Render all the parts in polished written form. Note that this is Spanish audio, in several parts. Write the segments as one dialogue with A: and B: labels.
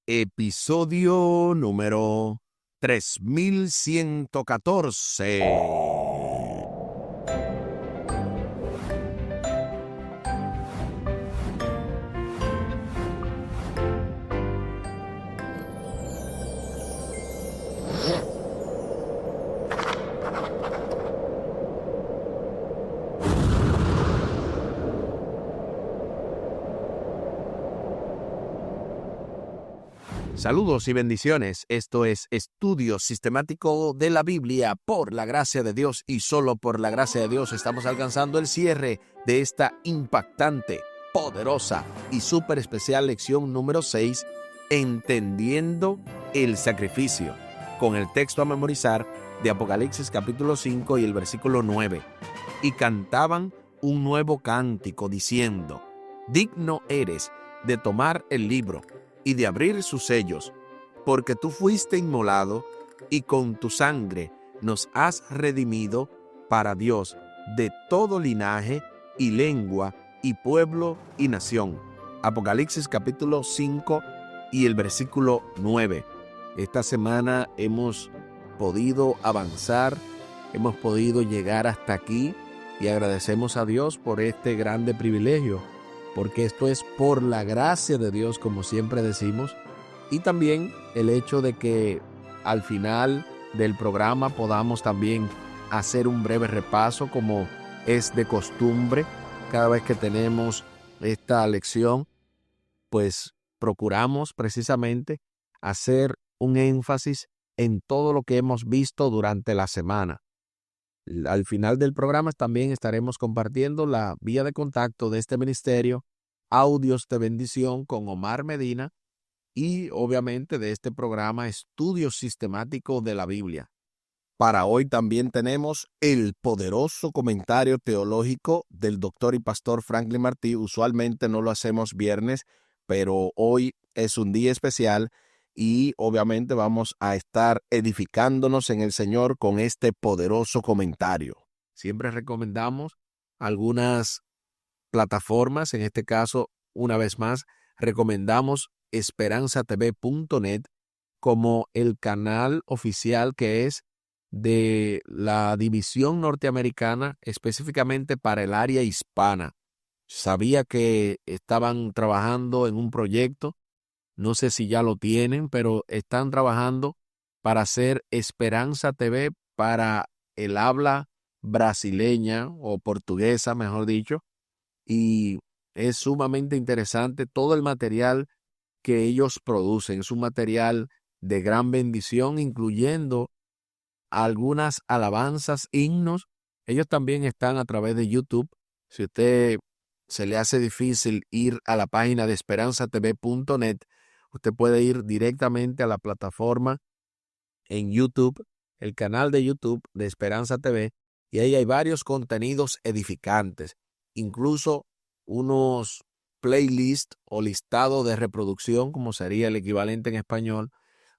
A: Episodio número 3114. Saludos y bendiciones. Esto es Estudio Sistemático de la Biblia por la gracia de Dios y solo por la gracia de Dios estamos alcanzando el cierre de esta impactante, poderosa y súper especial lección número 6, Entendiendo el Sacrificio, con el texto a memorizar de Apocalipsis capítulo 5 y el versículo 9. Y cantaban un nuevo cántico diciendo: digno eres de tomar el libro y de abrir sus sellos, porque tú fuiste inmolado y con tu sangre nos has redimido para Dios de todo linaje y lengua y pueblo y nación. Apocalipsis capítulo 5 y el versículo 9. Esta semana hemos podido avanzar, hemos podido llegar hasta aquí y agradecemos a Dios por este grande privilegio, porque esto es por la gracia de Dios, como siempre decimos, y también el hecho de que al final del programa podamos también hacer un breve repaso, como es de costumbre. Cada vez que tenemos esta lección, pues procuramos precisamente hacer un énfasis en todo lo que hemos visto durante la semana. Al final del programa también estaremos compartiendo la vía de contacto de este ministerio, audios de bendición con Omar Medina y obviamente de este programa Estudio Sistemático de la Biblia. Para hoy también tenemos el poderoso comentario teológico del doctor y pastor Franklin Martí. Usualmente no lo hacemos viernes, pero hoy es un día especial y obviamente vamos a estar edificándonos en el Señor con este poderoso comentario. Siempre recomendamos algunas plataformas, en este caso, una vez más, recomendamos esperanzatv.net como el canal oficial que es de la división norteamericana, específicamente para el área hispana. Sabía que estaban trabajando en un proyecto, no sé si ya lo tienen, pero están trabajando para hacer Esperanza TV para el habla brasileña o portuguesa, mejor dicho, y es sumamente interesante todo el material que ellos producen. Es un material de gran bendición, incluyendo algunas alabanzas, himnos. Ellos también están a través de YouTube. Si usted se le hace difícil ir a la página de esperanzatv.net, usted puede ir directamente a la plataforma en YouTube, el canal de YouTube de Esperanza TV, y ahí hay varios contenidos edificantes, incluso unos playlists o listado de reproducción, como sería el equivalente en español,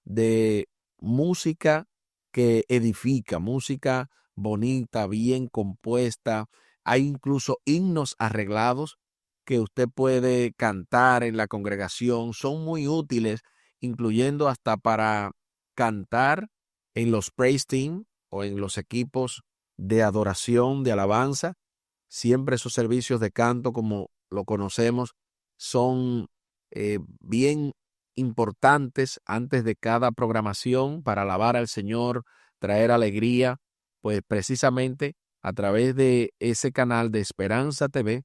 A: de música que edifica, música bonita, bien compuesta. Hay incluso himnos arreglados que usted puede cantar en la congregación. Son muy útiles, incluyendo hasta para cantar en los praise team o en los equipos de adoración, de alabanza. Siempre esos servicios de canto, como lo conocemos, son bien importantes antes de cada programación para alabar al Señor, traer alegría. Pues precisamente a través de ese canal de Esperanza TV,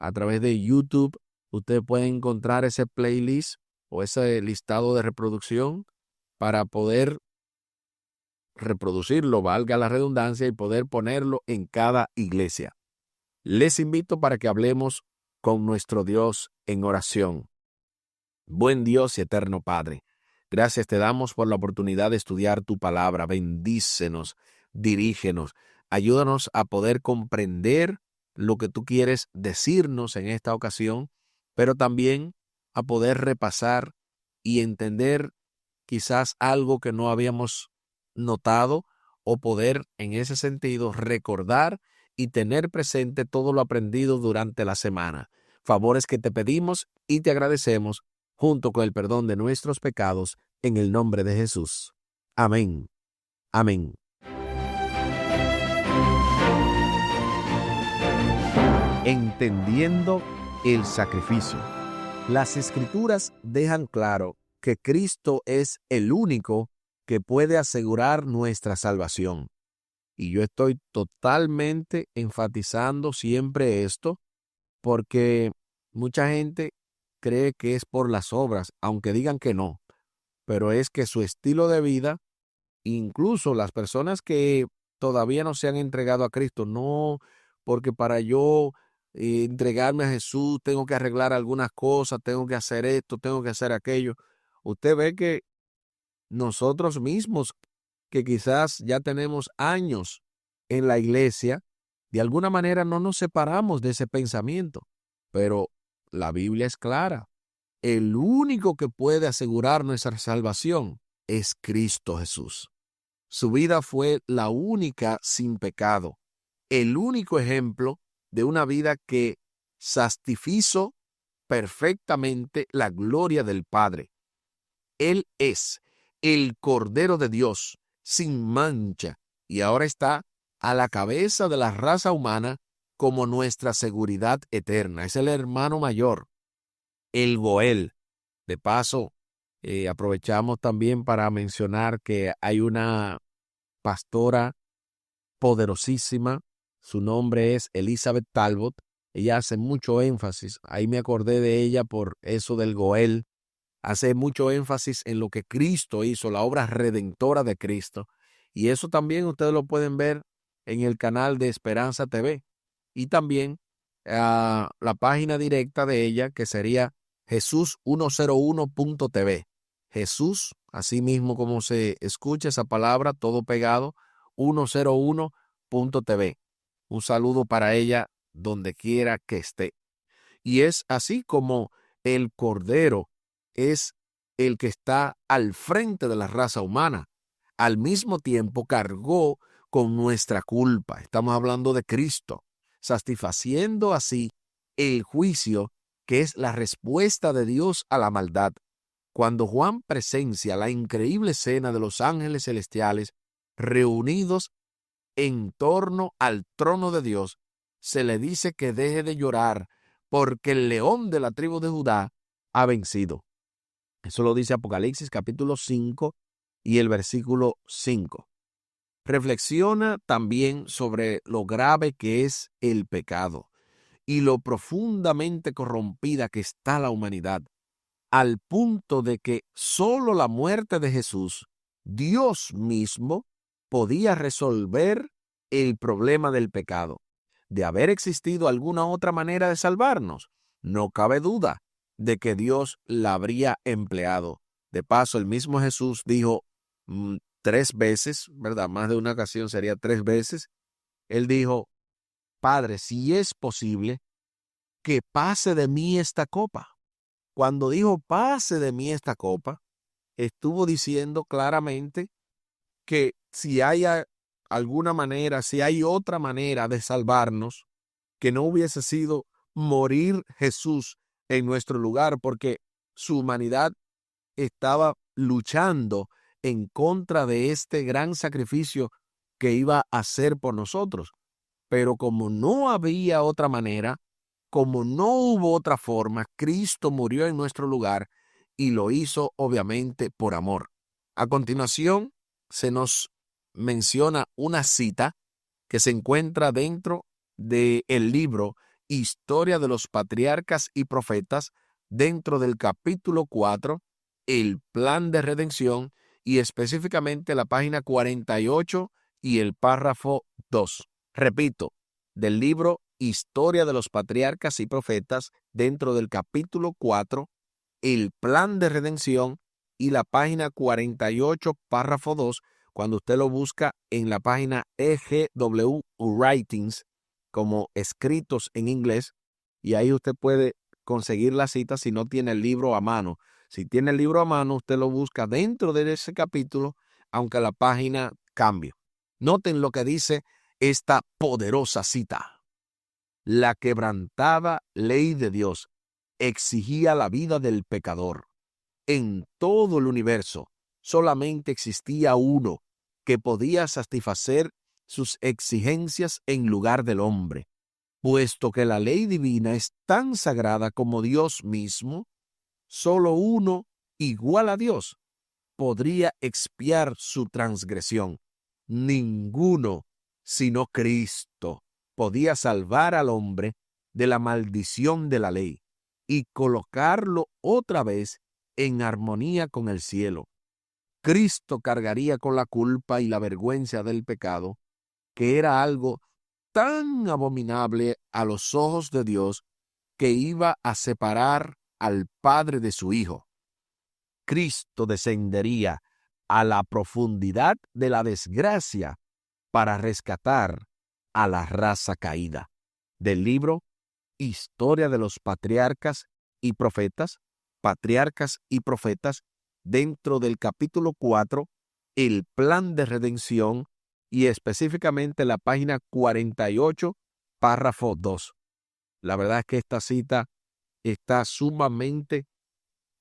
A: a través de YouTube, usted puede encontrar ese playlist o ese listado de reproducción para poder reproducirlo, valga la redundancia, y poder ponerlo en cada iglesia. Les invito para que hablemos con nuestro Dios en oración. Buen Dios y eterno Padre, gracias te damos por la oportunidad de estudiar tu palabra. Bendícenos, dirígenos, ayúdanos a poder comprender lo que tú quieres decirnos en esta ocasión, pero también a poder repasar y entender quizás algo que no habíamos notado, o poder en ese sentido recordar y tener presente todo lo aprendido durante la semana. Favores que te pedimos y te agradecemos junto con el perdón de nuestros pecados, en el nombre de Jesús. Amén. Amén. Entendiendo el sacrificio. Las Escrituras dejan claro que Cristo es el único que puede asegurar nuestra salvación. Y yo estoy totalmente enfatizando siempre esto, porque mucha gente cree que es por las obras, aunque digan que no, pero es que su estilo de vida, incluso las personas que todavía no se han entregado a Cristo, no, porque para yo entregarme a Jesús tengo que arreglar algunas cosas, tengo que hacer esto, tengo que hacer aquello. Usted ve que nosotros mismos, que quizás ya tenemos años en la iglesia, de alguna manera no nos separamos de ese pensamiento, pero la Biblia es clara. El único que puede asegurar nuestra salvación es Cristo Jesús. Su vida fue la única sin pecado, el único ejemplo de una vida que satisfizo perfectamente la gloria del Padre. Él es el Cordero de Dios, sin mancha, y ahora está a la cabeza de la raza humana como nuestra seguridad eterna. Es el hermano mayor, el Goel. De paso, aprovechamos también para mencionar que hay una pastora poderosísima. Su nombre es Elizabeth Talbot. Ella hace mucho énfasis. Ahí me acordé de ella por eso del Goel. Hace mucho énfasis en lo que Cristo hizo, la obra redentora de Cristo. Y eso también ustedes lo pueden ver en el canal de Esperanza TV. Y también la página directa de ella, que sería Jesús101.tv. Jesús, así mismo como se escucha esa palabra, todo pegado, 101.tv. Un saludo para ella donde quiera que esté. Y es así como el Cordero es el que está al frente de la raza humana. Al mismo tiempo cargó con nuestra culpa. Estamos hablando de Cristo, satisfaciendo así el juicio que es la respuesta de Dios a la maldad. Cuando Juan presencia la increíble escena de los ángeles celestiales reunidos en torno al trono de Dios, se le dice que deje de llorar porque el león de la tribu de Judá ha vencido. Eso lo dice Apocalipsis capítulo 5 y el versículo 5. Reflexiona también sobre lo grave que es el pecado y lo profundamente corrompida que está la humanidad, al punto de que solo la muerte de Jesús, Dios mismo, podía resolver el problema del pecado. De haber existido alguna otra manera de salvarnos, no cabe duda de que Dios la habría empleado. De paso, el mismo Jesús dijo 3 veces, ¿verdad? Más de una ocasión sería 3 veces. Él dijo, Padre, si es posible, que pase de mí esta copa. Cuando dijo pase de mí esta copa, estuvo diciendo claramente que si hay alguna manera, si hay otra manera de salvarnos, que no hubiese sido morir Jesús en nuestro lugar, porque su humanidad estaba luchando en contra de este gran sacrificio que iba a hacer por nosotros. Pero como no había otra manera, como no hubo otra forma, Cristo murió en nuestro lugar y lo hizo obviamente por amor. A continuación, se nos menciona una cita que se encuentra dentro del libro Historia de los Patriarcas y Profetas, dentro del capítulo 4, el plan de redención, y específicamente la página 48 y el párrafo 2. Repito, del libro Historia de los Patriarcas y Profetas, dentro del capítulo 4, el plan de redención, y la página 48, párrafo 2, cuando usted lo busca en la página EGW Writings, como escritos en inglés, y ahí usted puede conseguir la cita si no tiene el libro a mano. Si tiene el libro a mano, usted lo busca dentro de ese capítulo, aunque la página cambie. Noten lo que dice esta poderosa cita. La quebrantada ley de Dios exigía la vida del pecador. En todo el universo solamente existía uno que podía satisfacer sus exigencias en lugar del hombre. Puesto que la ley divina es tan sagrada como Dios mismo, solo uno, igual a Dios, podría expiar su transgresión. Ninguno, sino Cristo, podía salvar al hombre de la maldición de la ley y colocarlo otra vez en armonía con el cielo. Cristo cargaría con la culpa y la vergüenza del pecado, que era algo tan abominable a los ojos de Dios que iba a separar al Padre de su Hijo. Cristo descendería a la profundidad de la desgracia para rescatar a la raza caída. Del libro Historia de los Patriarcas y Profetas, dentro del capítulo 4, el plan de redención, y específicamente la página 48, párrafo 2. La verdad es que esta cita está sumamente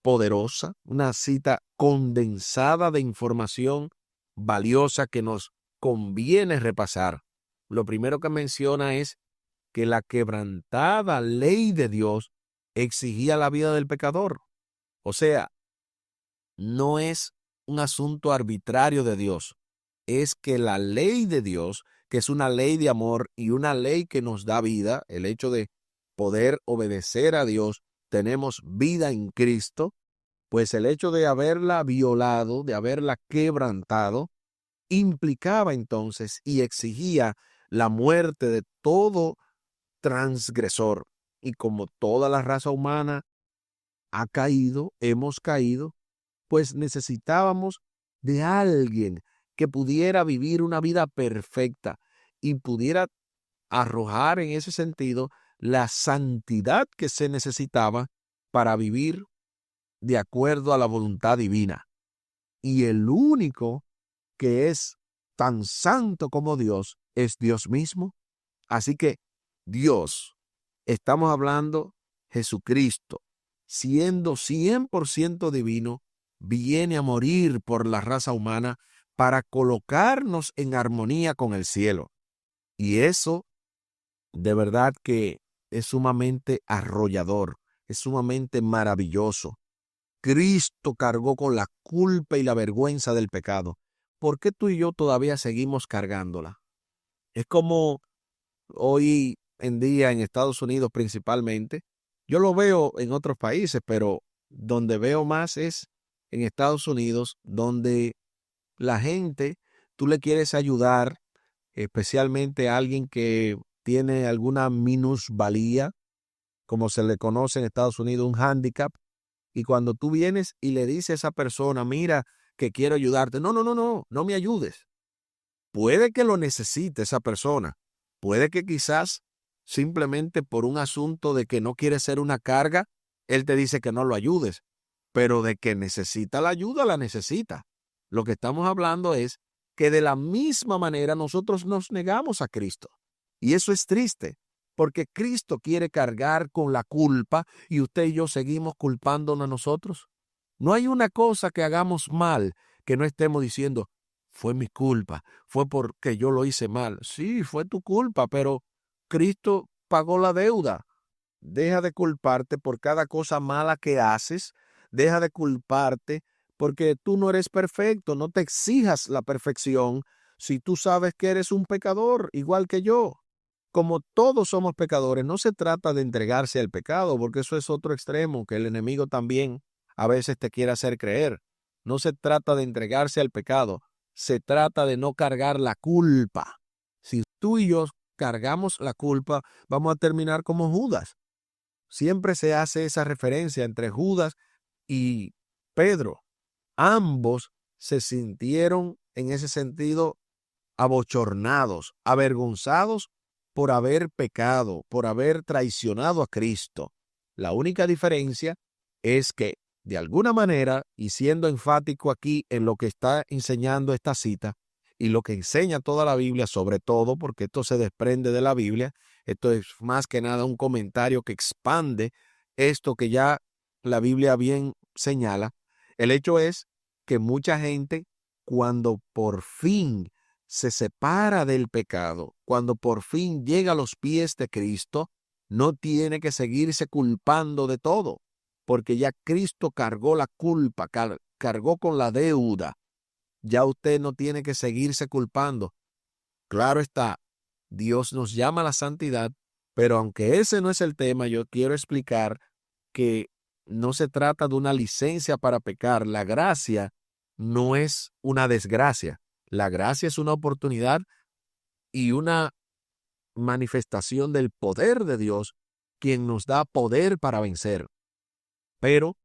A: poderosa, una cita condensada de información valiosa que nos conviene repasar. Lo primero que menciona es que la quebrantada ley de Dios exigía la vida del pecador. O sea, no es un asunto arbitrario de Dios, es que la ley de Dios, que es una ley de amor y una ley que nos da vida, el hecho de poder obedecer a Dios, tenemos vida en Cristo, pues el hecho de haberla violado, de haberla quebrantado, implicaba entonces y exigía la muerte de todo transgresor. Y como toda la raza humana ha caído, hemos caído, pues necesitábamos de alguien que pudiera vivir una vida perfecta y pudiera arrojar en ese sentido la santidad que se necesitaba para vivir de acuerdo a la voluntad divina. Y el único que es tan santo como Dios es Dios mismo. Así que Dios, estamos hablando Jesucristo, siendo 100% divino, viene a morir por la raza humana para colocarnos en armonía con el cielo. Y eso de verdad que es sumamente arrollador, es sumamente maravilloso. Cristo cargó con la culpa y la vergüenza del pecado. ¿Por qué tú y yo todavía seguimos cargándola? Es como hoy en día en Estados Unidos principalmente. Yo lo veo en otros países, pero donde veo más es en Estados Unidos, donde la gente, tú le quieres ayudar, especialmente a alguien que tiene alguna minusvalía, como se le conoce en Estados Unidos, un hándicap. Y cuando tú vienes y le dices a esa persona, mira, que quiero ayudarte, no me ayudes. Puede que lo necesite esa persona. Puede que quizás simplemente por un asunto de que no quiere ser una carga, él te dice que no lo ayudes. Pero de que necesita la ayuda, la necesita. Lo que estamos hablando es que de la misma manera nosotros nos negamos a Cristo. Y eso es triste, porque Cristo quiere cargar con la culpa y usted y yo seguimos culpándonos a nosotros. No hay una cosa que hagamos mal que no estemos diciendo, fue mi culpa, fue porque yo lo hice mal. Sí, fue tu culpa, pero Cristo pagó la deuda. Deja de culparte por cada cosa mala que haces. Deja de culparte porque tú no eres perfecto. No te exijas la perfección si tú sabes que eres un pecador, igual que yo. Como todos somos pecadores, no se trata de entregarse al pecado, porque eso es otro extremo que el enemigo también a veces te quiere hacer creer. No se trata de entregarse al pecado, se trata de no cargar la culpa. Si tú y yo cargamos la culpa, vamos a terminar como Judas. Siempre se hace esa referencia entre Judas y Pedro. Ambos se sintieron en ese sentido abochornados, avergonzados por haber pecado, por haber traicionado a Cristo. La única diferencia es que, de alguna manera, y siendo enfático aquí en lo que está enseñando esta cita, y lo que enseña toda la Biblia, sobre todo, porque esto se desprende de la Biblia, esto es más que nada un comentario que expande esto que ya la Biblia bien señala, El hecho es que mucha gente, cuando por fin se separa del pecado, cuando por fin llega a los pies de Cristo, no tiene que seguirse culpando de todo, porque ya Cristo cargó la culpa, cargó con la deuda. Ya usted no tiene que seguirse culpando. Claro está, Dios nos llama a la santidad, pero aunque ese no es el tema, yo quiero explicar que no se trata de una licencia para pecar. La gracia no es una desgracia. La gracia es una oportunidad y una manifestación del poder de Dios, quien nos da poder para vencer. Pero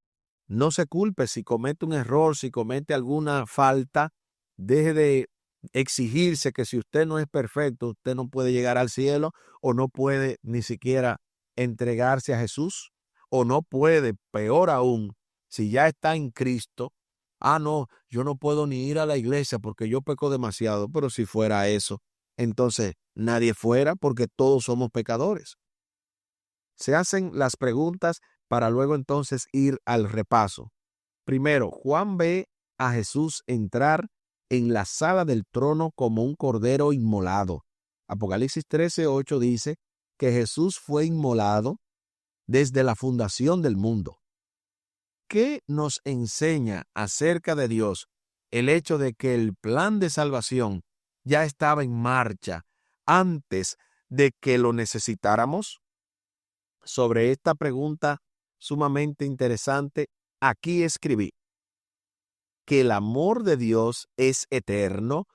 A: no se culpe si comete un error, si comete alguna falta. Deje de exigirse que si usted no es perfecto, usted no puede llegar al cielo, o no puede ni siquiera entregarse a Jesús, o no puede, peor aún, si ya está en Cristo. No, yo no puedo ni ir a la iglesia porque yo peco demasiado. Pero si fuera eso, entonces nadie fuera, porque todos somos pecadores. Se hacen las preguntas para luego entonces ir al repaso. Primero, Juan ve a Jesús entrar en la sala del trono como un cordero inmolado. Apocalipsis 13:8 dice que Jesús fue inmolado desde la fundación del mundo. ¿Qué nos enseña acerca de Dios el hecho de que el plan de salvación ya estaba en marcha antes de que lo necesitáramos? Sobre esta pregunta sumamente interesante, aquí escribí que el amor de Dios es eterno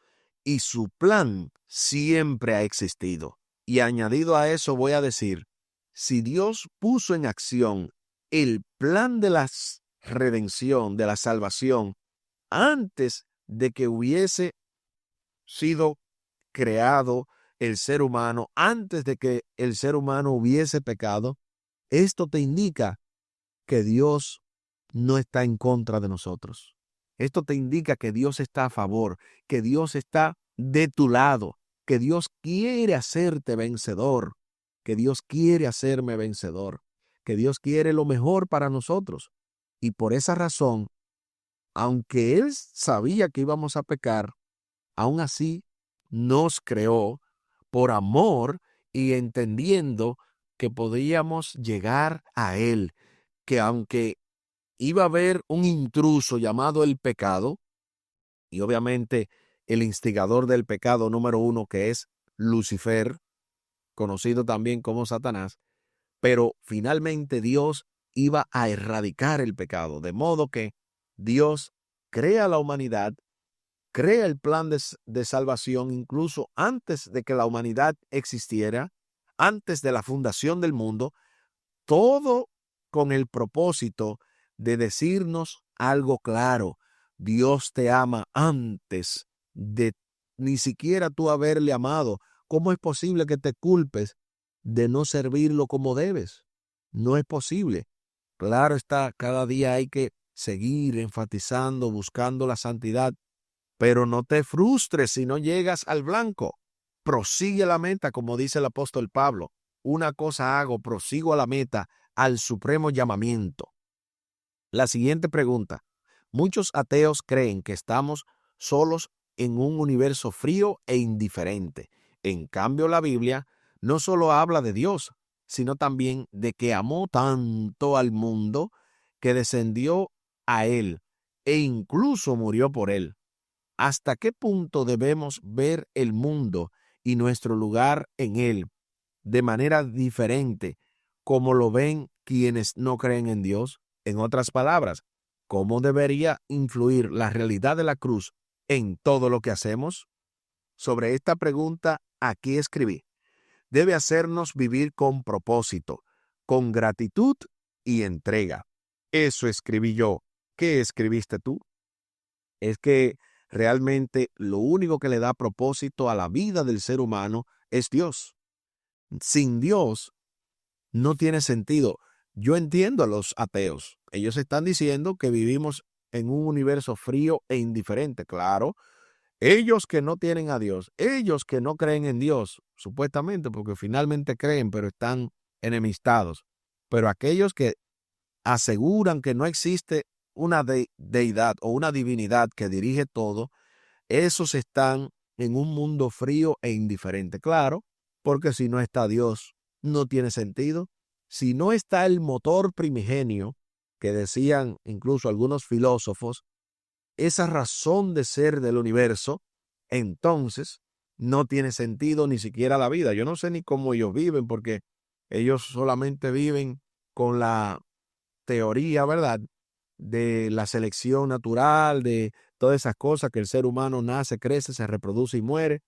A: y su plan siempre ha existido. Y añadido a eso voy a decir, si Dios puso en acción el plan de la redención, de la salvación, antes de que hubiese sido creado el ser humano, antes de que el ser humano hubiese pecado, esto te indica que Dios no está en contra de nosotros. Esto te indica que Dios está a favor, que Dios está de tu lado, que Dios quiere hacerte vencedor, que Dios quiere hacerme vencedor, que Dios quiere lo mejor para nosotros. Y por esa razón, aunque Él sabía que íbamos a pecar, aún así nos creó por amor y entendiendo que podíamos llegar a Él, que aunque iba a haber un intruso llamado el pecado, y obviamente el instigador del pecado número uno, que es Lucifer, conocido también como Satanás, pero finalmente Dios iba a erradicar el pecado, de modo que Dios crea la humanidad, crea el plan de salvación incluso antes de que la humanidad existiera, antes de la fundación del mundo, todo con el propósito de decirnos algo claro. Dios te ama antes de ni siquiera tú haberle amado. ¿Cómo es posible que te culpes de no servirlo como debes? No es posible. Claro está, cada día hay que seguir enfatizando, buscando la santidad, pero no te frustres si no llegas al blanco. Prosigue la meta, como dice el apóstol Pablo. Una cosa hago, prosigo a la meta, al supremo llamamiento. La siguiente pregunta. Muchos ateos creen que estamos solos en un universo frío e indiferente. En cambio, la Biblia no solo habla de Dios, sino también de que amó tanto al mundo que descendió a Él e incluso murió por Él. ¿Hasta qué punto debemos ver el mundo y nuestro lugar en él de manera diferente como lo ven quienes no creen en Dios? En otras palabras, ¿cómo debería influir la realidad de la cruz en todo lo que hacemos? Sobre esta pregunta aquí escribí: debe hacernos vivir con propósito, con gratitud y entrega. Eso escribí yo. ¿Qué escribiste tú? Es que realmente lo único que le da propósito a la vida del ser humano es Dios. Sin Dios no tiene sentido. Yo entiendo a los ateos. Ellos están diciendo que vivimos en un universo frío e indiferente. Claro, ellos que no tienen a Dios, ellos que no creen en Dios, supuestamente, porque finalmente creen, pero están enemistados. Pero aquellos que aseguran que no existe una deidad o una divinidad que dirige todo, esos están en un mundo frío e indiferente. Claro, porque si no está Dios, no tiene sentido. Si no está el motor primigenio, que decían incluso algunos filósofos, esa razón de ser del universo, entonces no tiene sentido ni siquiera la vida. Yo no sé ni cómo ellos viven, porque ellos solamente viven con la teoría, ¿verdad?, de la selección natural, de todas esas cosas, que el ser humano nace, crece, se reproduce y muere.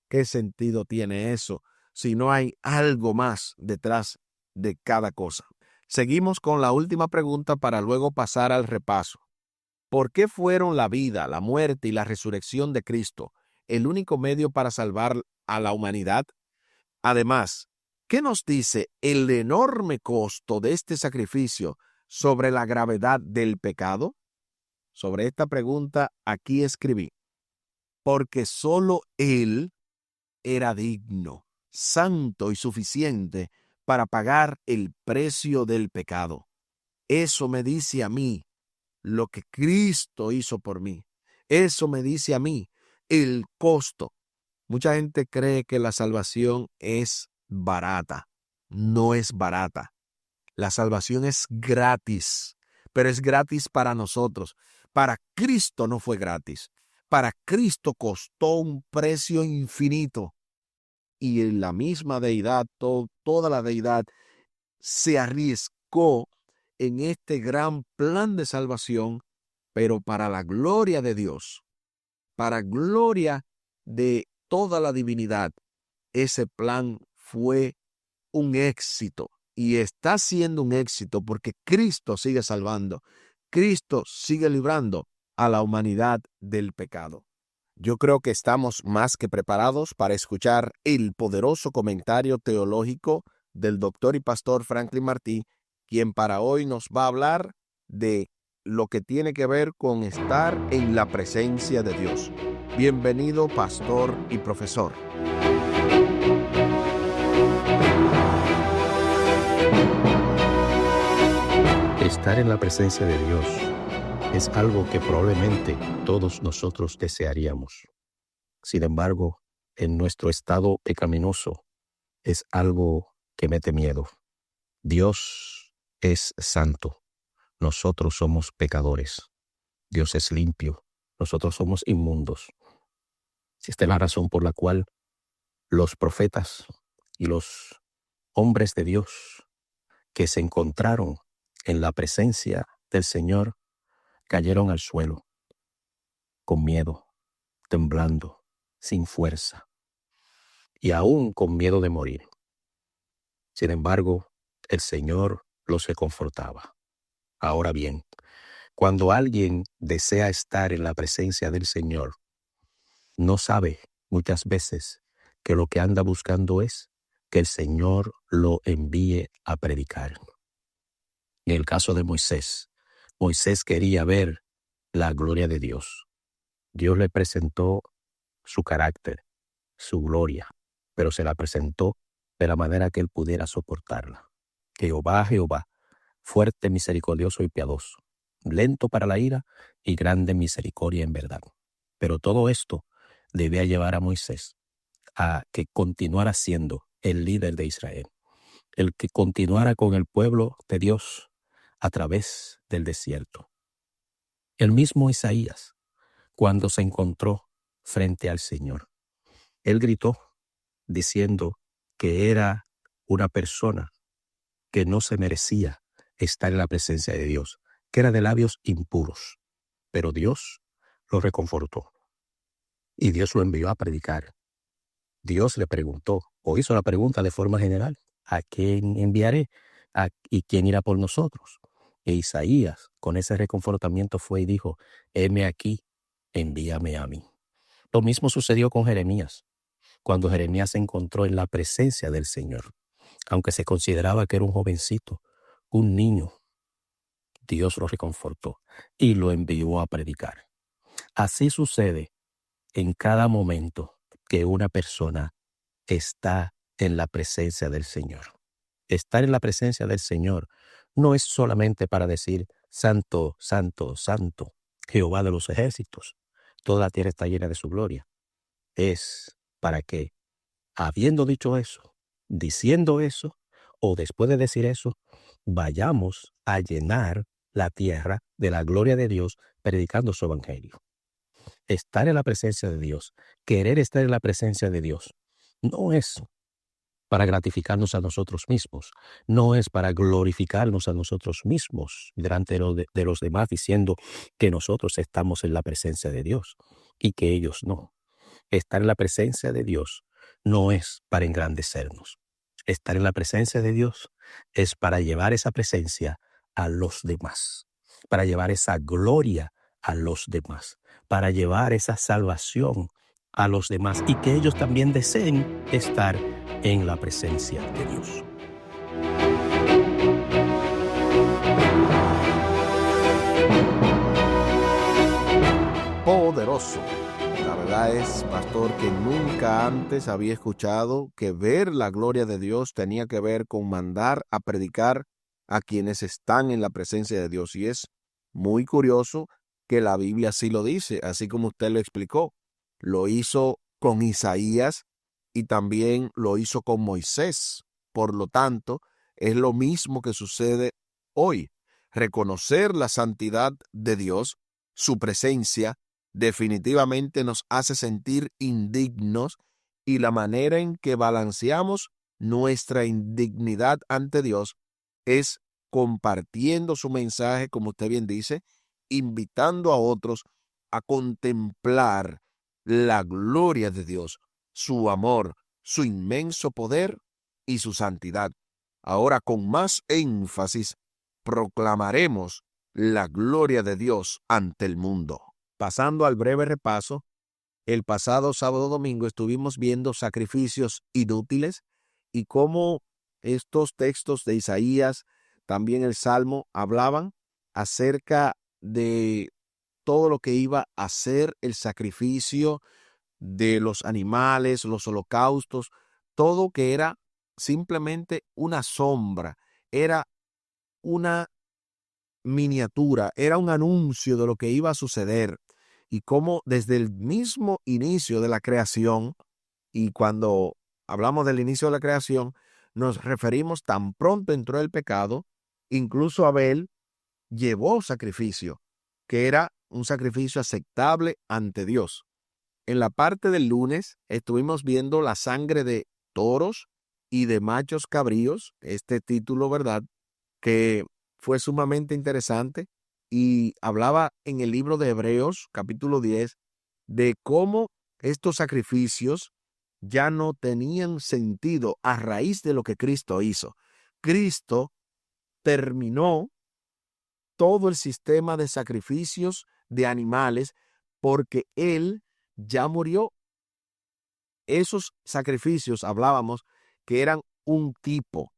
A: ¿Qué sentido tiene eso si no hay algo más detrás de cada cosa? Seguimos con la última pregunta para luego pasar al repaso. ¿Por qué fueron la vida, la muerte y la resurrección de Cristo el único medio para salvar a la humanidad? Además, ¿qué nos dice el enorme costo de este sacrificio sobre la gravedad del pecado? Sobre esta pregunta aquí escribí: porque solo Él era digno, santo y suficiente para pagar el precio del pecado. Eso me dice a mí lo que Cristo hizo por mí. Eso me dice a mí el costo. Mucha gente cree que la salvación es barata. No es barata. La salvación es gratis, pero es gratis para nosotros. Para Cristo no fue gratis. Para Cristo costó un precio infinito. Y en la misma deidad, toda la deidad se arriesgó en este gran plan de salvación, pero para la gloria de Dios, para gloria de toda la divinidad. Ese plan fue un éxito y está siendo un éxito porque Cristo sigue salvando, Cristo sigue librando a la humanidad del pecado. Yo creo que estamos más que preparados para escuchar el poderoso comentario teológico del doctor y pastor Franklin Martí, quien para hoy nos va a hablar de lo que tiene que ver con estar en la presencia de Dios. Bienvenido, pastor y profesor.
B: Estar en la presencia de Dios es algo que probablemente todos nosotros desearíamos. Sin embargo, en nuestro estado pecaminoso es algo que mete miedo. Dios es santo, nosotros somos pecadores. Dios es limpio, nosotros somos inmundos. Esta es la razón por la cual los profetas y los hombres de Dios que se encontraron en la presencia del Señor cayeron al suelo, con miedo, temblando, sin fuerza, y aún con miedo de morir. Sin embargo, el Señor los reconfortaba. Ahora bien, cuando alguien desea estar en la presencia del Señor, no sabe muchas veces que lo que anda buscando es que el Señor lo envíe a predicar. En el caso de Moisés, Moisés quería ver la gloria de Dios. Dios le presentó su carácter, su gloria, pero se la presentó de la manera que él pudiera soportarla. Jehová, Jehová, fuerte, misericordioso y piadoso, lento para la ira y grande misericordia en verdad. Pero todo esto debía llevar a Moisés a que continuara siendo el líder de Israel, el que continuara con el pueblo de Dios a través del desierto. El mismo Isaías, cuando se encontró frente al Señor, él gritó diciendo que era una persona que no se merecía estar en la presencia de Dios, que era de labios impuros. Pero Dios lo reconfortó y Dios lo envió a predicar. Dios le preguntó, o hizo la pregunta de forma general: ¿a quién enviaré? ¿Y quién irá por nosotros? E Isaías, con ese reconfortamiento, fue y dijo: heme aquí, envíame a mí. Lo mismo sucedió con Jeremías, cuando Jeremías se encontró en la presencia del Señor. Aunque se consideraba que era un jovencito, un niño, Dios lo reconfortó y lo envió a predicar. Así sucede en cada momento que una persona está en la presencia del Señor. Estar en la presencia del Señor no es solamente para decir: Santo, santo, santo, Jehová de los ejércitos. Toda la tierra está llena de su gloria. Es para que, habiendo dicho eso, diciendo eso, o después de decir eso, vayamos a llenar la tierra de la gloria de Dios predicando su evangelio. Estar en la presencia de Dios, querer estar en la presencia de Dios, no es para gratificarnos a nosotros mismos, no es para glorificarnos a nosotros mismos delante de los demás diciendo que nosotros estamos en la presencia de Dios y que ellos no. Estar en la presencia de Dios no es para engrandecernos. Estar en la presencia de Dios es para llevar esa presencia a los demás, para llevar esa gloria a los demás, para llevar esa salvación a los demás y que ellos también deseen estar en la presencia de Dios.
A: Poderoso. La verdad es, pastor, que nunca antes había escuchado que ver la gloria de Dios tenía que ver con mandar a predicar a quienes están en la presencia de Dios. Y es muy curioso que la Biblia así lo dice, así como usted lo explicó. Lo hizo con Isaías y también lo hizo con Moisés. Por lo tanto, es lo mismo que sucede hoy. Reconocer la santidad de Dios, su presencia, definitivamente nos hace sentir indignos y la manera en que balanceamos nuestra indignidad ante Dios es compartiendo su mensaje, como usted bien dice, invitando a otros a contemplar la gloria de Dios, su amor, su inmenso poder y su santidad. Ahora, con más énfasis, proclamaremos la gloria de Dios ante el mundo. Pasando al breve repaso, el pasado sábado domingo estuvimos viendo sacrificios inútiles y cómo estos textos de Isaías, también el Salmo, hablaban acerca de todo lo que iba a ser el sacrificio de los animales, los holocaustos, todo que era simplemente una sombra, era una miniatura, era un anuncio de lo que iba a suceder y cómo desde el mismo inicio de la creación, y cuando hablamos del inicio de la creación, nos referimos tan pronto entró el pecado, incluso Abel llevó sacrificio, que era un sacrificio aceptable ante Dios. En la parte del lunes estuvimos viendo la sangre de toros y de machos cabríos, este título, ¿verdad?, que fue sumamente interesante y hablaba en el libro de Hebreos, capítulo 10, de cómo estos sacrificios ya no tenían sentido a raíz de lo que Cristo hizo. Cristo terminó todo el sistema de sacrificios de animales porque Él ya murió. Esos sacrificios, hablábamos, que eran un tipo,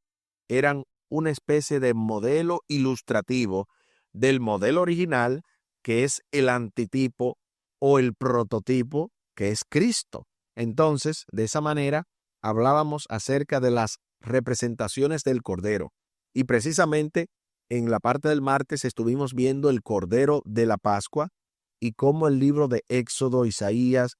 A: eran una especie de modelo ilustrativo del modelo original, que es el antitipo o el prototipo, que es Cristo. Entonces, de esa manera, hablábamos acerca de las representaciones del Cordero. Y precisamente en la parte del martes estuvimos viendo el Cordero de la Pascua y cómo el libro de Éxodo, Isaías,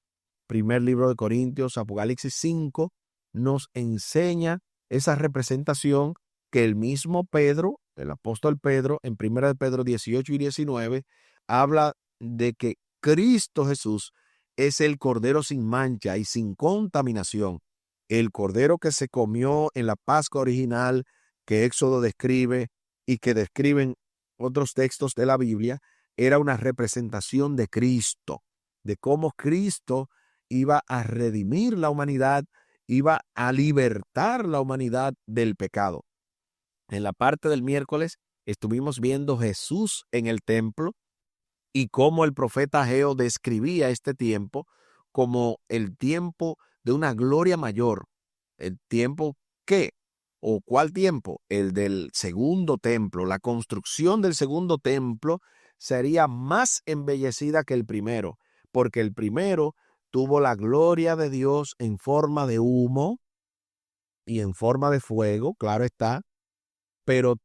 A: primer libro de Corintios, Apocalipsis 5, nos enseña esa representación que el mismo Pedro, el apóstol Pedro, en 1 de Pedro 18 y 19, habla de que Cristo Jesús es el Cordero sin mancha y sin contaminación. El Cordero que se comió en la Pascua original, que Éxodo describe y que describen otros textos de la Biblia, era una representación de Cristo, de cómo Cristo iba a redimir la humanidad, iba a libertar la humanidad del pecado. En la parte del miércoles estuvimos viendo Jesús en el templo y cómo el profeta Ageo describía este tiempo como el tiempo de una gloria mayor. ¿El tiempo qué? ¿O cuál tiempo? El del segundo templo. La construcción del segundo templo sería más embellecida que el primero, porque el primero tuvo la gloria de Dios en forma de humo y en forma de fuego, claro está, pero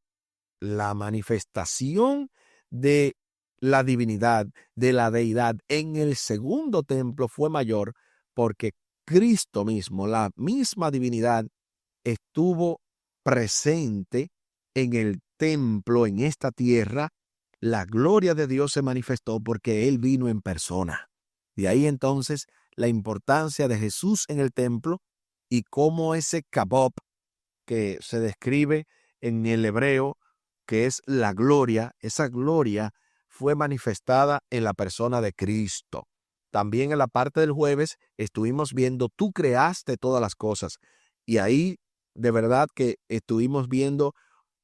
A: la manifestación de la divinidad, de la deidad en el segundo templo fue mayor porque Cristo mismo, la misma divinidad, estuvo presente en el templo, en esta tierra. La gloria de Dios se manifestó porque Él vino en persona. De ahí entonces la importancia de Jesús en el templo y cómo ese kabod que se describe en el hebreo, que es la gloria, esa gloria fue manifestada en la persona de Cristo. También en la parte del jueves estuvimos viendo, tú creaste todas las cosas. Y ahí de verdad que estuvimos viendo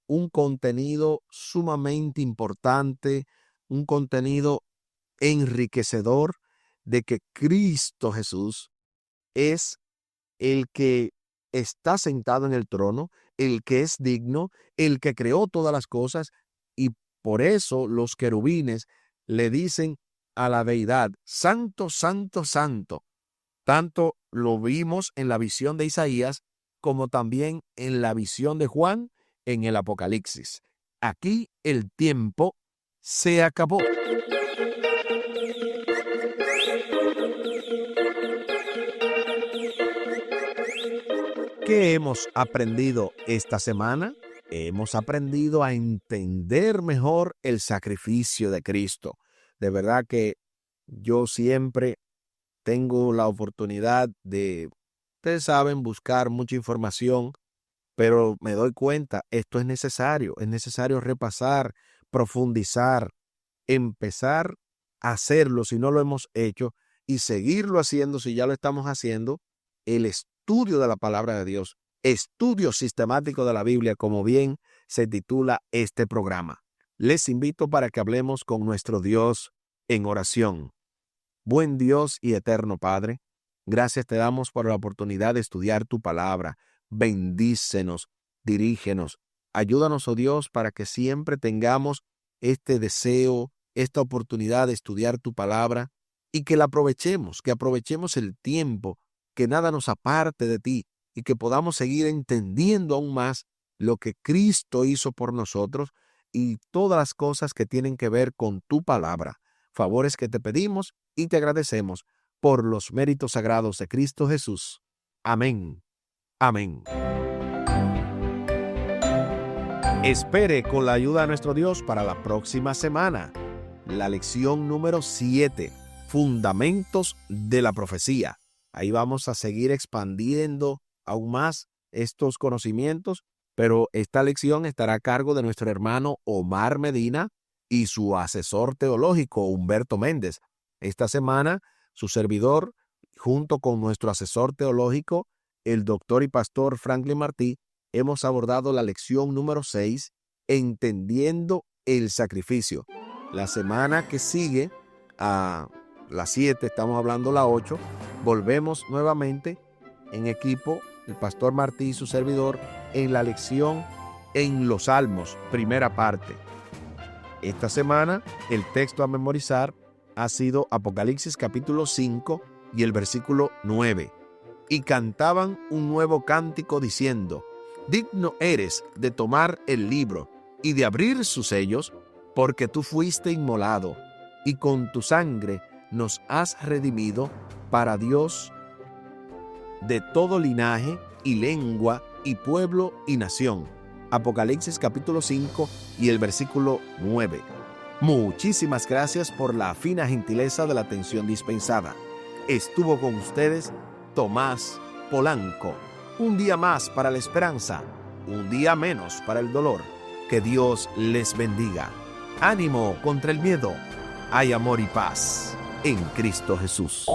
A: un contenido sumamente importante, un contenido enriquecedor de que Cristo Jesús es el que está sentado en el trono, el que es digno, el que creó todas las cosas, y por eso los querubines le dicen a la deidad, santo, santo, santo. Tanto lo vimos en la visión de Isaías como también en la visión de Juan en el Apocalipsis. Aquí el tiempo se acabó. ¿Qué hemos aprendido esta semana? Hemos aprendido a entender mejor el sacrificio de Cristo. De verdad que yo siempre tengo la oportunidad de, ustedes saben, buscar mucha información, pero me doy cuenta, esto es necesario repasar, profundizar, empezar a hacerlo si no lo hemos hecho y seguirlo haciendo si ya lo estamos haciendo, el estudio de la palabra de Dios, estudio sistemático de la Biblia, como bien se titula este programa. Les invito para que hablemos con nuestro Dios en oración. Buen Dios y eterno Padre, gracias te damos por la oportunidad de estudiar tu palabra. Bendícenos, dirígenos, ayúdanos, oh Dios, para que siempre tengamos este deseo, esta oportunidad de estudiar tu palabra y que la aprovechemos, que aprovechemos el tiempo, que nada nos aparte de ti y que podamos seguir entendiendo aún más lo que Cristo hizo por nosotros y todas las cosas que tienen que ver con tu palabra. Favores que te pedimos y te agradecemos por los méritos sagrados de Cristo Jesús. Amén. Amén. Espere con la ayuda de nuestro Dios para la próxima semana. La lección número 7, Fundamentos de la Profecía. Ahí vamos a seguir expandiendo aún más estos conocimientos, pero esta lección estará a cargo de nuestro hermano Omar Medina y su asesor teológico Humberto Méndez. Esta semana, su servidor, junto con nuestro asesor teológico, el doctor y pastor Franklin Martí, hemos abordado la lección número 6, Entendiendo el Sacrificio. La semana que sigue, a las 7, estamos hablando la 8, volvemos nuevamente en equipo, el pastor Martí y su servidor, en la lección en los Salmos, primera parte. Esta semana, el texto a memorizar ha sido Apocalipsis capítulo 5 y el versículo 9. Y cantaban un nuevo cántico diciendo, digno eres de tomar el libro y de abrir sus sellos, porque tú fuiste inmolado, y con tu sangre nos has redimido para Dios de todo linaje y lengua y pueblo y nación. Apocalipsis capítulo 5 y el versículo 9. Muchísimas gracias por la fina gentileza de la atención dispensada. Estuvo con ustedes Tomás Polanco. Un día más para la esperanza, un día menos para el dolor. Que Dios les bendiga. Ánimo contra el miedo. Hay amor y paz en Cristo Jesús.